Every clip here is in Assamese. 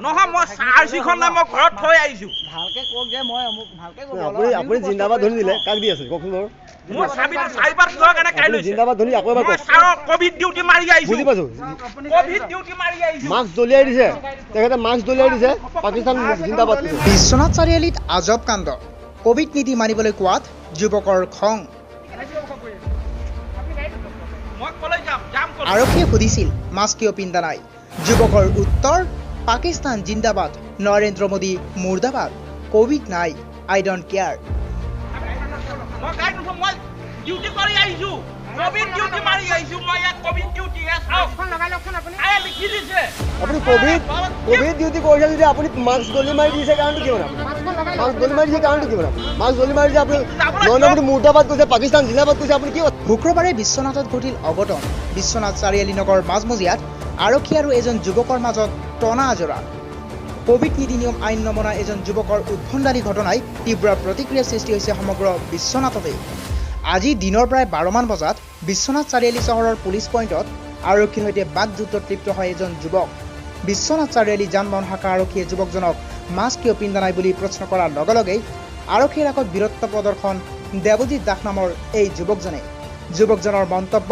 নহয় মই আৰচিখন নাই মই ঘৰত থৈ আহিছো ভালকে কক যে মই ভালকে কক আপুনি জিন্দাবাদ ধ্বনি দিলে কাক দি আছে কওকচোন বাৰু মই চাৰিবাৰ কিহৰ কাৰণে কাই লৈছে জিন্দাবাদ ধ্বনি আকৌ এবাৰ মই কওক ছাৰৰ কোভিড ডিউটি মাৰি আহিছো বুজি পাইছো কোভিড ডিউটি মাৰি আহিছো মাস্ক দলিয়াই দিছে তেখেতে মাস্ক দলিয়াই দিছে পাকিস্তান জিন্দাবাদ বিশ্বনাথ চাৰিআলিত আজব কাণ্ড কোভিড নীতি মানিবলৈ কোৱাত যুৱকৰ খং মই কলৈ যাম যাম আৰক্ষীয়ে সুধিছিল মাস্ক কিয় পিন্ধা নাই যুৱকৰ উত্তৰ পাকিস্তান জিন্দাবাদ নৰেন্দ্ৰ মোদী মুৰ্দাবাদ কোভিড নাই আই ডোন্ট কেয়াৰ মই গাই নুঠো মই ডিউটি কৰি আহিছো কোভিড ডিউটি মাৰি আহিছো মই ইয়াত কোভিড ডিউটি এখন লগাই লওকচোন আপুনি আৰে লিখি দিছে আপুনি কোভিড ডিউটি কৰিছে যদি আপুনি মাস্ক দলি মাৰি দিছে কাৰণটো কি মানে মাস্ক দলি মাৰি দিছে কাৰণটো কি মানে মাস্ক দলি মাৰি দিছে আপুনি নৰেন্দ্ৰ মোদী মুৰ্দাবাদ কৈছে পাকিস্তান জিন্দাবাদ কৈছে আপুনি কি শুক্ৰবাৰে বিশ্বনাথত ঘটিল অঘটন বিশ্বনাথ চাৰিআলি নগৰ মাজমজিয়াত আৰক্ষী আৰু এজন যুৱকৰ মাজত টনা আজৰা কোভিড নীতি নিয়ম আইন নমনা এজন যুৱকৰ উদ্ভণ্ডালী ঘটনাই তীব্ৰ প্ৰতিক্ৰিয়াৰ সৃষ্টি হৈছে সমগ্ৰ বিশ্বনাথতে আজি দিনৰ প্ৰায় 12 মান বজাত বিশ্বনাথ চাৰিআলি চহৰৰ পুলিচ পইণ্টত আৰক্ষীৰ সৈতে বাকযুদ্ধত লিপ্ত হয় এজন যুৱক বিশ্বনাথ চাৰিআলি যান-বাহন শাখা আৰক্ষীয়ে যুৱকজনক মাস্ক কিয় পিন্ধা নাই বুলি প্ৰশ্ন কৰাৰ লগে লগেই আৰক্ষীৰ আগত বীৰত্ব প্ৰদৰ্শন দেৱজিৎ দাস নামৰ এই যুৱকজনৰ মন্তব্য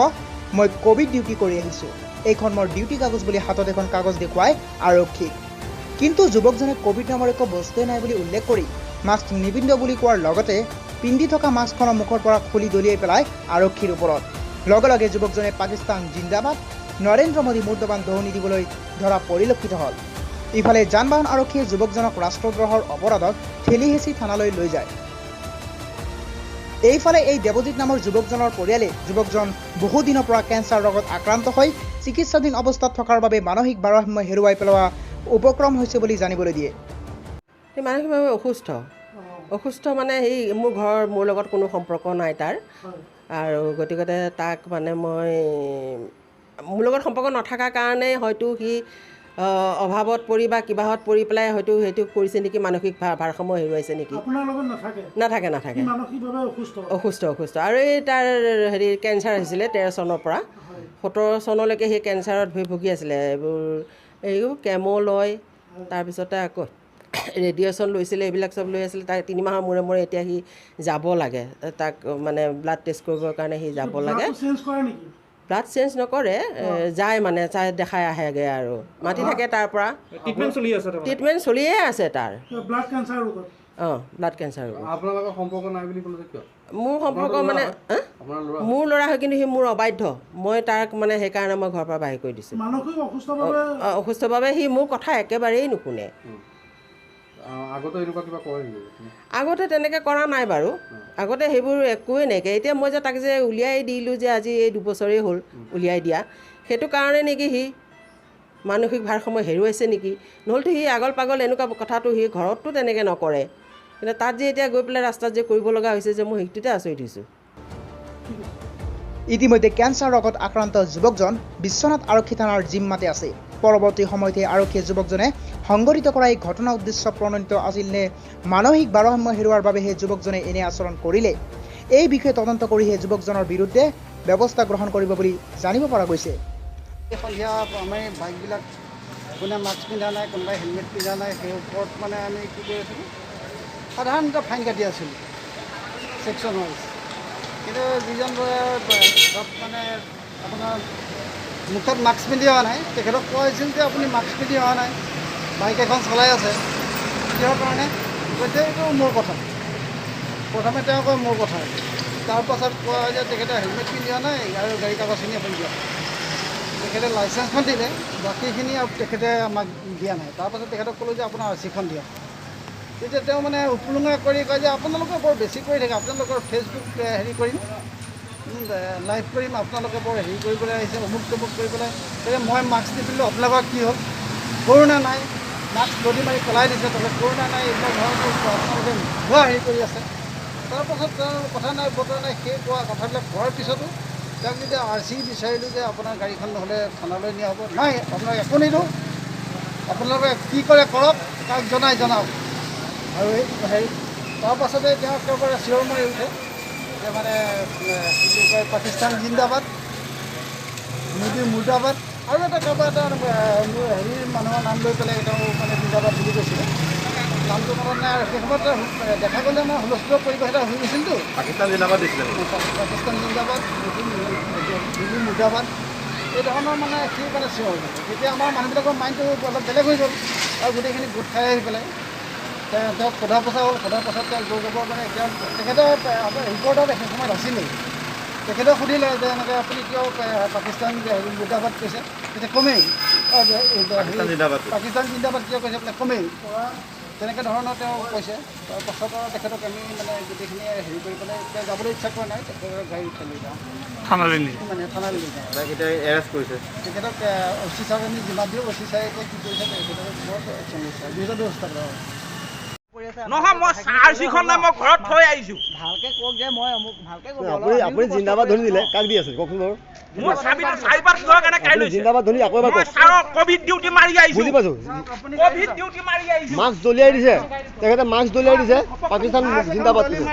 মই কোভিড ডিউটি কৰি আহিছোঁ এইখন মোৰ ডিউটি কাগজ বুলি হাতত এখন কাগজ দেখুৱাই আৰক্ষীক কিন্তু যুৱকজনে কোভিড নামৰ একো বস্তুৱে নাই বুলি উল্লেখ কৰি মাস্ক নিপিন্ধ বুলি কোৱাৰ লগতে পিন্ধি থকা মাস্কখনৰ মুখৰ পৰা খুলি দলিয়াই পেলাই আৰক্ষীৰ ওপৰত লগে লগে যুৱকজনে পাকিস্তান জিন্দাবাদ নৰেন্দ্ৰ মোদী মুৰ্দাবাদ ধ্বনি দিবলৈ ধৰা পৰিলক্ষিত হ'ল ইফালে যান-বাহন আৰক্ষীয়ে যুৱকজনক ৰাষ্ট্ৰদ্ৰোহৰ অপৰাধত ঠেলি হেঁচি থানালৈ লৈ যায় এইফালে এই দেৱজিৎ নামৰ যুৱকজনৰ পৰিয়ালে যুৱকজন বহুদিনৰ পৰা কেঞ্চাৰ ৰোগত আক্ৰান্ত হৈ চিকিৎসাধীন অৱস্থাত থকাৰ বাবে মানসিক ভাৰসাম্য হেৰুৱাই পেলোৱা উপক্ৰম হৈছে বুলি জানিবলৈ দিয়ে মানসিকভাৱে অসুস্থ মানে সেই মোৰ লগত কোনো সম্পৰ্ক নাই তাৰ আৰু গতিকে তাক মানে মই মোৰ লগত সম্পৰ্ক নথকাৰ কাৰণে হয়তো সি অভাৱত পৰি বা কিবাহত পৰি পেলাই হয়তো সেইটো কৰিছে নেকি মানসিক ভাৰসাম্য হেৰুৱাইছে নেকি নাথাকে অসুস্থ আৰু এই তাৰ কেঞ্চাৰ হৈছিলে 13 চনৰ পৰা 17 চনলৈকে সেই কেঞ্চাৰত ভুগি আছিলে এইবোৰ কেমো লয় তাৰপিছতে আকৌ ৰেডিয়েশ্যন লৈছিলে এইবিলাক চব লৈ আছিলে তাক 3 মাহৰ মূৰে এতিয়া সি যাব লাগে তাক মানে ব্লাড টেষ্ট কৰিবৰ কাৰণে সি যাব লাগে ব্লাড চেঞ্জ নকৰে যায় মানে চাই দেখাই আহেগৈ আৰু মাতি থাকে তাৰ পৰা ট্ৰিটমেণ্ট চলিয়ে আছে তাৰ ব্লাড কেঞ্চাৰ আপোনালোকৰ সম্পৰ্ক নাই বুলি ক'লে কিয় মোৰ সম্পৰ্ক মানে মোৰ ল'ৰা হয় কিন্তু সি মোৰ অবাধ্য মই তাক মানে সেইকাৰণে মই ঘৰৰ পৰা বাহিৰ কৰি দিছোঁ অসুস্থভাৱে সি মোৰ কথা একেবাৰেই নুশুনে আগতে তেনেকৈ কৰা নাই বাৰু আগতে সেইবোৰ একোৱেই নাইকিয়া এতিয়া মই যে তাক যে উলিয়াই দিলোঁ যে আজি এই 2 বছৰেই হ'ল উলিয়াই দিয়া সেইটো কাৰণে নেকি সি মানসিক ভাৰসাম্য হেৰুৱাইছে নেকি নহ'লেতো সি আগল পাগল এনেকুৱা কথাটো সি ঘৰততো তেনেকৈ নকৰে কিন্তু তাত যে এতিয়া গৈ পেলাই ৰাস্তাত যে কৰিব লগা হৈছে যে মই সেইটোতে আচৰিত হৈছোঁ ইতিমধ্যে কেঞ্চাৰ ৰোগত আক্ৰান্ত যুৱকজন বিশ্বনাথ আৰক্ষী থানাৰ জিম্মাতে আছে পৰৱৰ্তী সময়তে আৰক্ষীয়ে যুৱকজনে সংঘটিত কৰা এই ঘটনা উদ্দেশ্য প্ৰণোদিত আছিল নে মানসিক ভাৰসাম্য হেৰুৱাৰ বাবেহে যুৱকজনে এনে আচৰণ কৰিলে এই বিষয়ে তদন্ত কৰিহে যুৱকজনৰ বিৰুদ্ধে ব্যৱস্থা গ্ৰহণ কৰিব বুলি জানিব পৰা গৈছে সন্ধিয়া আমি বাইকবিলাক কোনে মাস্ক পিন্ধা নাই কোনোবাই হেলমেট পিন্ধা নাই সেই ওপৰত মানে আমি কি কৰি আছিলোঁ সাধাৰণতে ফাইন কাটি আছিলোঁ ছেকশ্যন ৱাইজ কিন্তু যিজন মানে আপোনাৰ মুখত মাস্ক পিন্ধি অহা নাই তেখেতক কোৱা হৈছিল যে আপুনি মাস্ক পিন্ধি অহা নাই বাইক এখন চলাই আছে কিহৰ কাৰণে কৈছে এইটো মোৰ কথা প্ৰথমে তেওঁ কয় মোৰ কথা তাৰপাছত কোৱা হয় যে তেখেতে হেলমেট পিন্ধি অহা নাই আৰু গাড়ী কাগজখিনি আপুনি দিয়ক তেখেতে লাইচেঞ্চখন দিলে বাকীখিনি আৰু তেখেতে আমাক দিয়া নাই তাৰপাছত তেখেতক ক'লোঁ যে আপোনাৰ আৰ্চিখন দিয়ক তেতিয়া তেওঁ মানে উপলুঙা কৰি কয় যে আপোনালোকে বৰ বেছি কৰি থাকে আপোনালোকৰ ফেচবুক হেৰি কৰিম লাইভ কৰিম আপোনালোকে বৰ হেৰি কৰিবলৈ আহিছে অমুক তমুক কৰি পেলাই তেতিয়া মই মাস্ক নিপিন্ধিলোঁ আপোনালোকৰ কি হ'ল কৰোণা নাই মাস্ক গদি মাৰি পেলাই দিছে তাতে কৰোণা নাই এইবিলাক ধৰণৰ আপোনালোকে ভুৱা হেৰি কৰি আছে তাৰপাছত তেওঁৰ কথা নাই বতৰা নাই সেই কোৱা কথাবিলাক কোৱাৰ পিছতো তেওঁক যেতিয়া RC বিচাৰিলোঁ যে আপোনাৰ গাড়ীখন নহ'লে থানালৈ নিয়া হ'ব নাই আপোনাক একো নিদিওঁ আপোনালোকে কি কৰে কৰক তাক জনাওক আৰু এই হেৰি তাৰপাছতে তেওঁ একেবাৰে চিঞৰ মাৰি উঠে যে মানে কি কয় পাকিস্তান জিন্দাবাদ মোদী মুৰ্দাবাদ আৰু এটা কাৰোবাৰ এটা হেৰিৰ মানুহৰ নাম লৈ পেলাই তেওঁ মানে জিন্দাবাদ বুলি কৈছিলে। নামটো মনত নাই আৰু সেই সময়ত দেখা গ'লে আমাৰ হুলস্থুলৰ পৰিৱেশ এটা হৈ গৈছিলতো। পাকিস্তান জিন্দাবাদ দিছিলে পাকিস্তান জিন্দাবাদ, দিল্লী মুৰ্দাবাদ এই ধৰণৰ মানে সি মানে চিঞৰ হৈ গ'ল। তেতিয়া আমাৰ মানুহবিলাকৰ মাইণ্ডটো অলপ বেলেগ হৈ গ'ল আৰু গোটেইখিনি গোট খাই আহি পেলাই তেওঁক সোধা পোছা হ'ল। সোধা পাছত তেওঁ গৈ যাব মানে তেওঁ তেখেতৰ ৰিপৰ্টত সেই সময়ত আছিলেই। তেখেতক সুধিলে যে এনেকৈ আপুনি কিয় পাকিস্তান মুৰ্দাবাদ কৈছে, তেতিয়া কমেই পাকিস্তান জিন্দাবাদ কিয় কৈছে বোলে কমেই তেনেকৈ ধৰণৰ তেওঁ কৈছে। তাৰপাছত আৰু তেখেতক আমি মানে গোটেইখিনিয়ে হেৰি কৰি পেলাই এতিয়া যাবলৈ ইচ্ছা কৰা নাই। তেখেতৰ গাড়ী লৈ যাওঁ থানালৈ লৈ যাওঁ। এৰেষ্ট কৰিছে তেখেতক অচি চাৰক আমি যিমান দিওঁ অচি চাৰে এতিয়া কি কৰিছে তেখেতক বৰ একশ্যন লৈছে 2010 টকা। নহয় মই আৰ্চিখন নাই, মই ঘৰত থৈ আহিছোঁ। ভালকৈ কওক যে মই অমুক ভালকৈ ক'ব। আপুনি জিন্দাবাদ ধ্বনি দিলে কাক দি আছিল কওকচোন বাৰু। মোৰ চাৰিবাৰ কিহৰ কাৰণে কাই লৈছে? জিন্দাবাদ ধ্বনি আকৌ এবাৰ মই কওক। ছাৰক ক'ভিড ডিউটি মাৰি আহিছোঁ। বুজি পাইছোঁ। ক'ভিড ডিউটি মাৰি আহিছোঁ। মাস্ক দলিয়াই দিছে তেখেতে, মাস্ক দলিয়াই দিছে। পাকিস্তান জিন্দাবাদ কৈছে।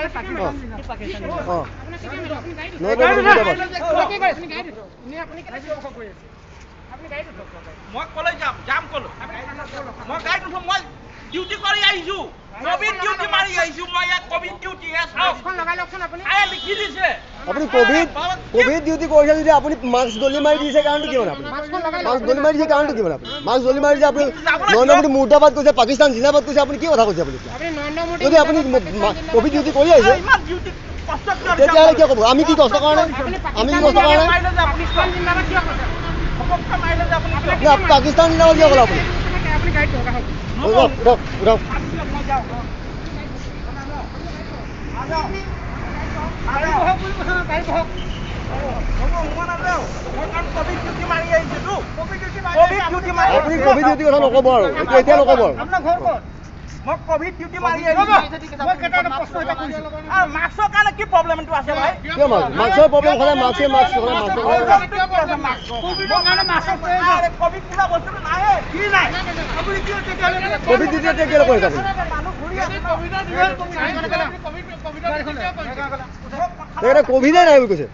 মই ক'লৈ যাম ক'লৈ? মই গাড়ীত উঠো, মই ডিউটি কৰি আহিছোঁ। ক'ভিড ডিউটি মাৰি আহিছোঁ মই ইয়াত। ক'ভিড ডিউটি লিখি দিছে। আপুনি ক'ভিড ডিউটি কৰিছে যদি আপুনি মাস্ক দলি মাৰি দিছে কাৰণটো কি মানে? আপুনি মাস্ক দলি মাৰি দিছে কাৰণটো কি মানে? আপুনি মাস্ক দলি মাৰি দিছে। আপুনি নৰেন্দ্ৰ মোদী মুৰ্দাবাদ কৈছে, পাকিস্তান জিন্দাবাদ কৈছে। আপুনি কি কথা কৈছে? আপুনি যদি আপুনি ক'ভিড ডিউটি কৰি আহিছে তেতিয়াহ'লে কিয় ক'ব? আমি কি কষ্ট কৰা নাই? আমি কি কষ্ট কৰা নাই? পাকিস্তান জিন্দাবাদ কিয় ক'লে আপুনি? উঠক। আপুনি ক'ভিড ডিউটি কথা নক'ব আৰু এতিয়া নক'ব আৰু। মই ক'ভিড ডিউটি মাৰি আহিছোঁ। মাস্কৰ কাৰণে কি প্ৰব্লেমটো আছে ভাই? কিয় মাস্কৰ প্ৰব্লেম হ'লে মাস্কে মাস্ক ক'ভিড কিবা বস্তুটো নাহে কি নাই? ক'ভিড ডিউটি এতিয়া কিয় কৰিছে আপুনি? তেখেতে ক'ভিডে নাই বুলি কৈছে।